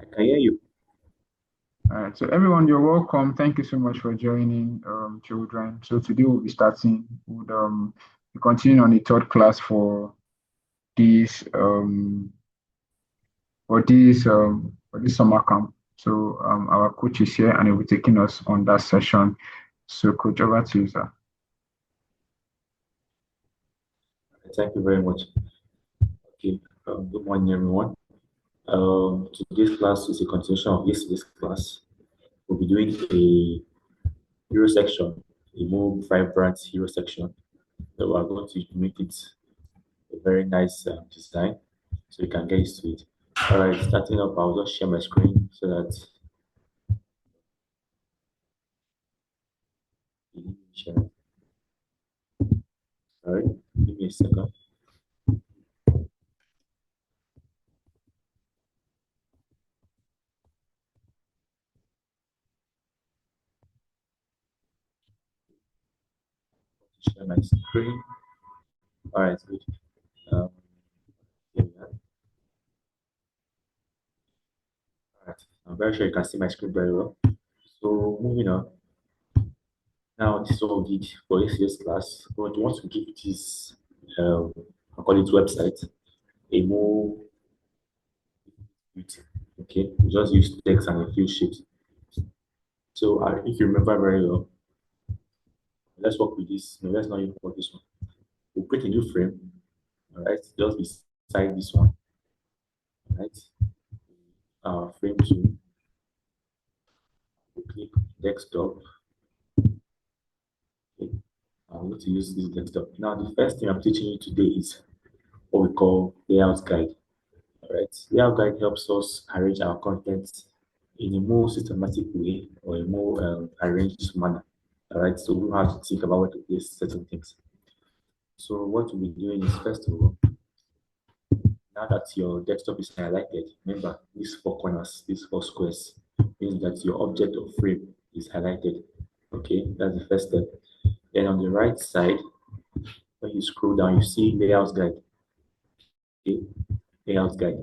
I can hear you. All right, so everyone, you're welcome. Thank you so much for joining, children. So today we'll be starting with be continuing on the third class this um for this summer camp. So our coach is here and he'll be taking us on that session. So coach, over to you, sir. Thank you very much. Okay. Good morning, everyone. Today's class is a continuation of yesterday's class. We'll be doing a hero section, a more vibrant hero section. So we are going to make it a very nice design so you can get used to it. All right, starting up, I'll just share my screen so that you can share it. All right, give me a second. Share my screen. All right, good. Um, here we are. All right, I'm very sure you can see my screen very well. So moving on. Now, this is what we did for yesterday's class. But we want to give this, I call it website, a more beauty. Okay, we just use text and a few shapes. So, if you remember very well, let's work with this. No, let's not even work this one. We'll create a new frame. All right, just beside this one. All right, frame two. We'll click desktop. Okay, I'm going to use this desktop. Now, the first thing I'm teaching you today is what we call layout guide. All right, layout guide helps us arrange our content in a more systematic way or a more arranged manner. All right, so we have to think about where to place certain things. So what we'll be doing is first of all, now that your desktop is highlighted, remember these four corners, these four squares, means that your object or frame is highlighted. Okay, that's the first step. Then on the right side, when you scroll down, you see layout guide. Okay, layout guide.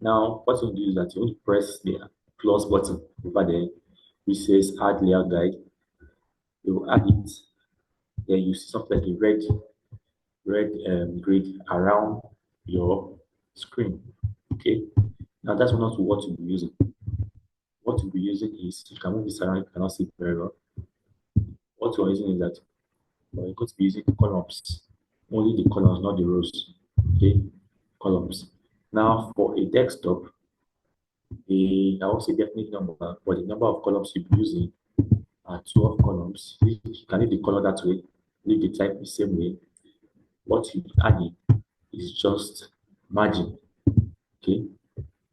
Now, what you do is that you want to press the plus button over there, which says add layout guide. You will add it. Then you see something like a red grid around your screen. Okay. Now that's not what you'll be using. What you'll be using is you can move this around, you cannot see it very well. What you're using is that you're going to be using columns. Only the columns, not the rows. Okay. Columns. Now for a desktop, I won't say definite number, but the number of columns you'll be using are 12 columns. You can leave the color that way, leave the type the same way. What you add in is just margin. Okay,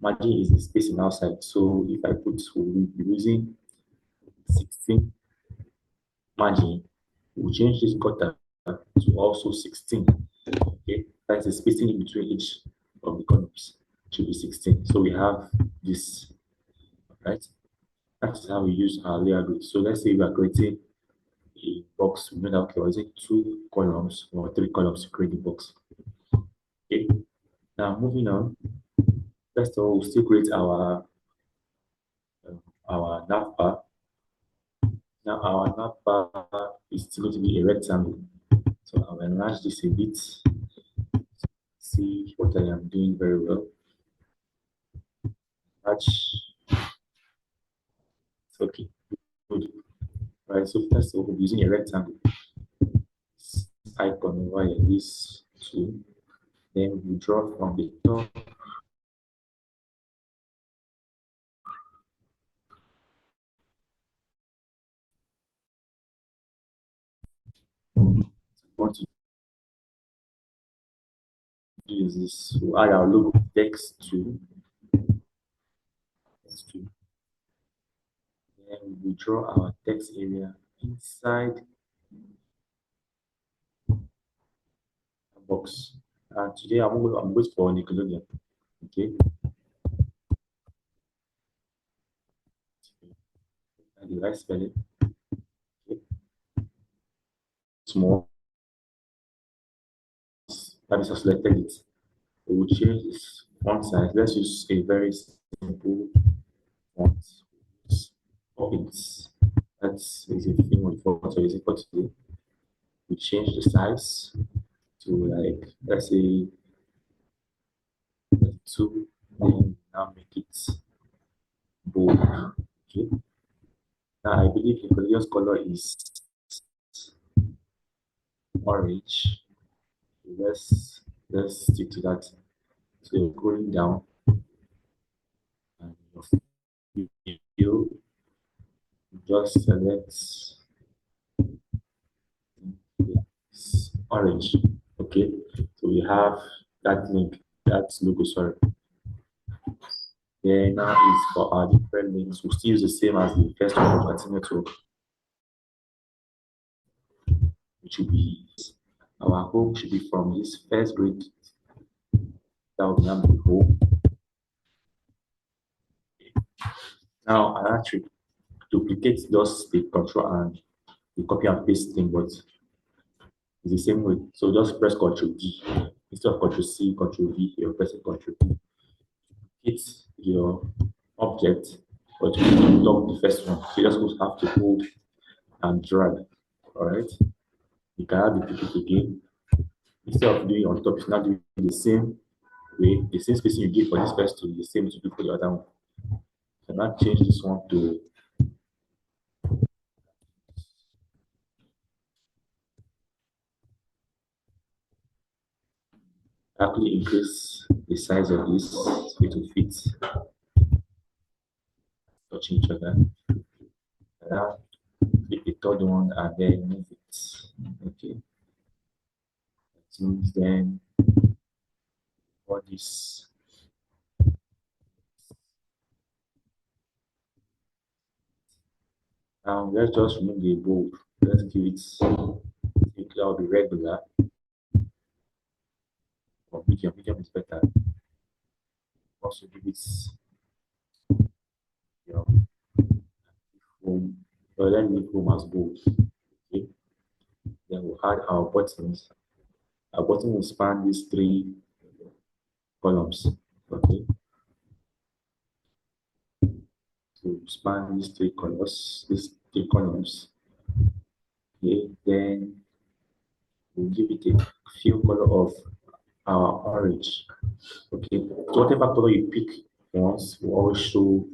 margin is the spacing outside. So if I put, we'll be using 16 margin, we'll change this quarter to also 16. Okay, that's the spacing in between each of the columns should be 16. So we have this, right? That is how we use our layer grid. So let's say we are creating a box. We know that okay, we're using two columns or three columns to create the box. Okay. Now moving on. First of all, we'll still create our navbar. Now our navbar is still going to be a rectangle. So I'll enlarge this a bit. See what I am doing very well. Enlarge. It's okay. Good. Right. So first of all, we're using a rectangle. This icon over here, this two. Then we draw from the top. Want to do is this. We'll add our logo text to text to. Then we draw our text area inside a box. And today I'm going for Nickelodeon. Okay. And the right spelling. Okay. Small. That is, I selected it. We will change this font size. Let's use a very simple font. Oh, that's is a thing with font we're using for today. We change the size to like let's say 2, then now make it bold. Okay. Now I believe the previous color is orange. Let's stick to that. So you're going down and you just select orange. Okay. So we have that link, that logo, sorry. Then now is for our different links. We still use the same as the first one, we continue to, which should be our home should be from this first grid down the number home. Now I actually duplicate just the control and the copy and paste thing, but it's the same way. So just press Ctrl D instead of Ctrl C, Ctrl V. You're pressing Ctrl D. Hit your object, but you can lock the first one. So you just have to hold and drag. All right. You can add the duplicate again. Instead of doing on top, it's not doing the same way, the same spacing you give for this first two, the same to do for the other one. So now change this one to actually increase the size of this so it will fit touching each other. Now click the third one and then move it. Okay. So then for this now let's just remove the bold. Let's give it think that will be regular or medium. Medium is better. Also give it your home. Well, let me leave home as bold. Okay. Then we'll add our buttons. Our button will span these three columns. Okay. So span these three colors, these three columns. Okay. Then we'll give it a fill color of our orange. Okay. So whatever color you pick once will always show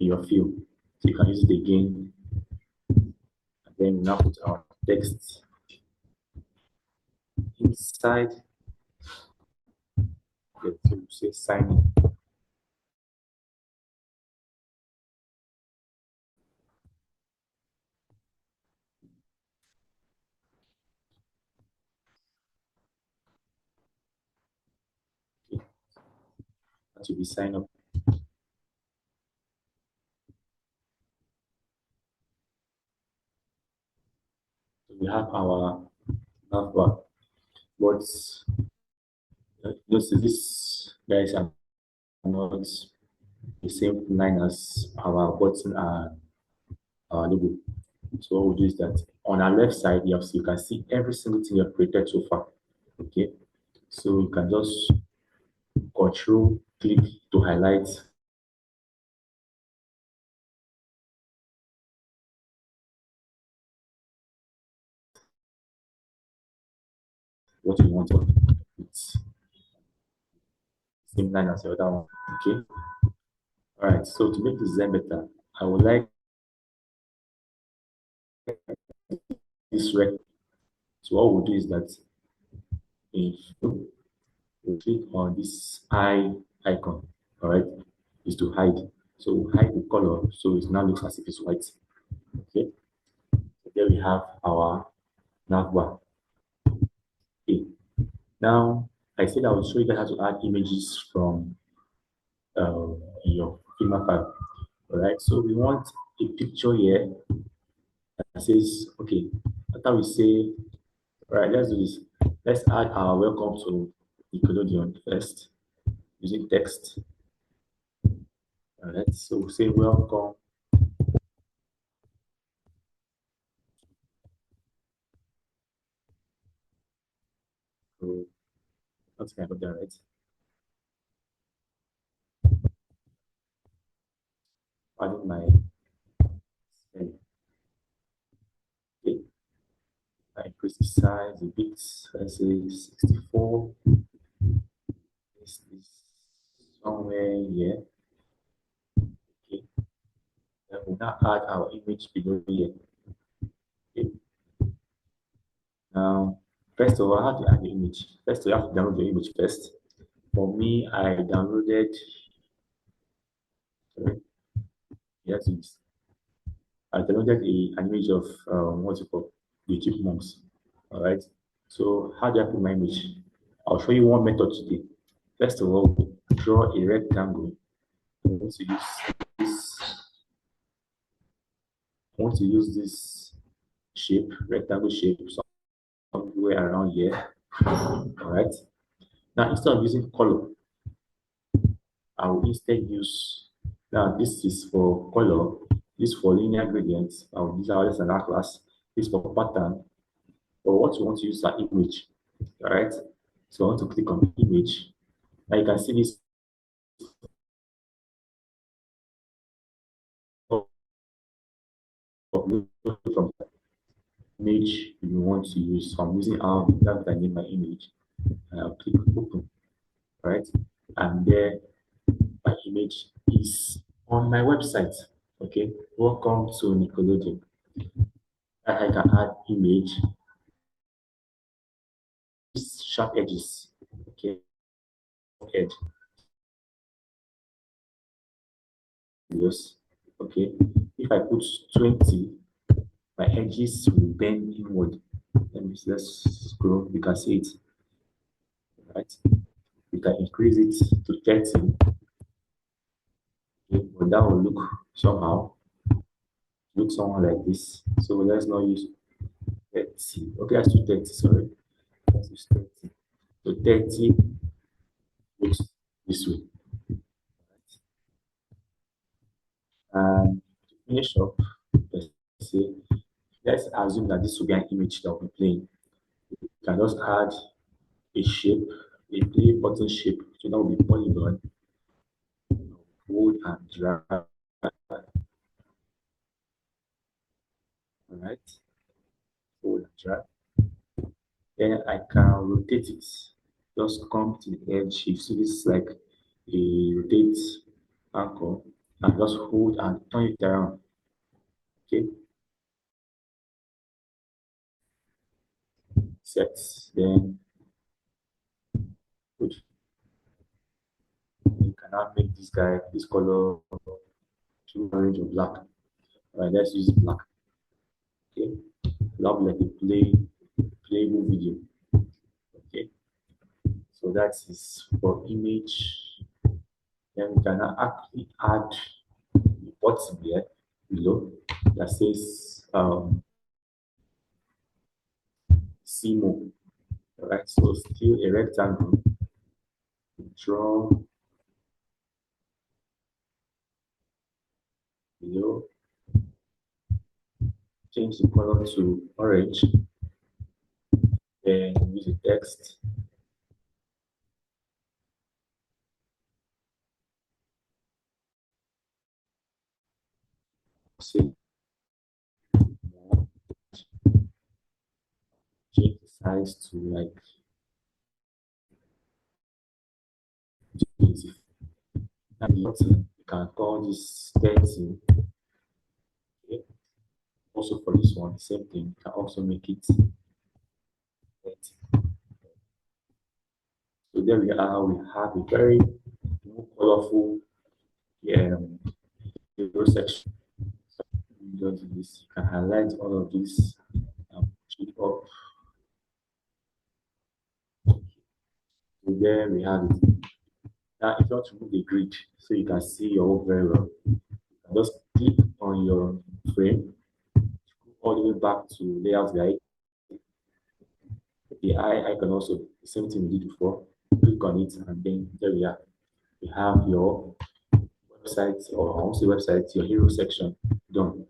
in your fill. So you can use it again. And then we now put our text inside. Okay, so we say sign in. Okay. That will be sign up. So we have our navbar. What's this guys are not the same line as our button and our logo. So what we'll do is that on our left side, you can see every single thing you've created so far. Okay. So you can just control click to highlight what you want. It's same line as the other one. Okay. All right. So to make the design better, I would like this rec. So what we'll do is that if we click on this eye icon, all right, is to hide. So we'll hide the color so it now looks as if it's white. Okay. So there we have our navbar. Okay. Now I said I will show you guys how to add images from your Figma file. All right. So we want a picture here that says, okay, after we say, all right, let's do this. Let's add our welcome to Nickelodeon first using text. All right. So we'll say welcome to, what's kind of that, right? adding my spelling. Okay, I increase the size a bit. Let's say 64. This is somewhere here. Okay, then we'll now add our image below here. Okay, now first of all, how to add the image? First, you have to download the image first. For me, I downloaded. Sorry, yes, I downloaded an image of what's it called? The chipmunks. All right. So how do I put my image? I'll show you one method today. First of all, draw a rectangle. I want to use this. I want to use this shape, rectangle shape, somewhere around here. All right. Now instead of using color, I will instead use. Now this is for color. This for linear gradients. I will use our lesson class. This for pattern. But what you want to use an image. All right. So I want to click on image. Now you can see this from image you want to use. So I'm using our that I name my image. And I'll click open, right? And there my image is on my website. Okay, welcome to Nickelodeon. I can add image, sharp edges. Okay, edge. Yes. Okay. If I put 20, my edges will bend inward. Let's scroll. You can see it, right? You can increase it to 30. Okay, but that will look somehow, look someone like this. So let's not use 30. Okay, let's do 30, sorry. Let's use 30. So 30 looks this way. And to finish up, let's say, let's assume that this will be an image that will be playing. You can just add a shape, a play button shape. So that will be polygon, hold and drag. Alright, hold and drag. Then I can rotate it. Just come to the edge. You see this like a rotate anchor and just hold and turn it around. Okay, set. Then good. You cannot make this guy this color to orange or black. Alright, let's use black. Okay, love like a playable video. Okay, so that is for image. Then we can actually add the button here below that says CMO. Alright, so still a rectangle. Draw below, change the color to orange, then use the text. Say more, change the size to like 20. And the button, you can call this 30. Okay. Also for this one, same thing, you can also make it 30. So there we are, we have a very more colorful hero section. So you just do this, you can highlight all of this and push it up. So there we have it. Now if you want to move the grid so you can see your work very well, just click on your frame, all the way back to layout guide. The eye icon also, the same thing we did before. Click on it and then there we are. You have your website, or I won't say website, your hero section done.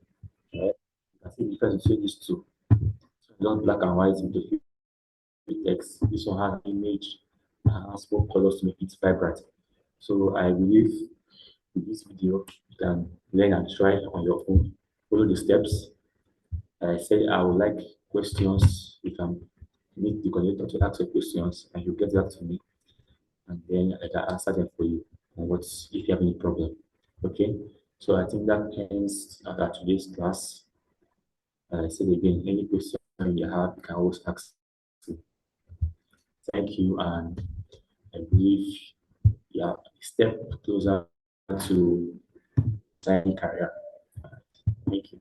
Right? You can see the difference between these two. So just black and white with the text. This one has image and has four colors to make it vibrant. So I believe with this video, can learn and try on your own. Follow the steps. I said I would like questions. You can meet the coordinator to ask your questions, and you get that to me, and then I can answer them for you. And what's if you have any problem? Okay. So I think that ends today's class. I said again, any question you have, you can always ask. Thank you, and I believe you are a step closer to designing career. Thank you.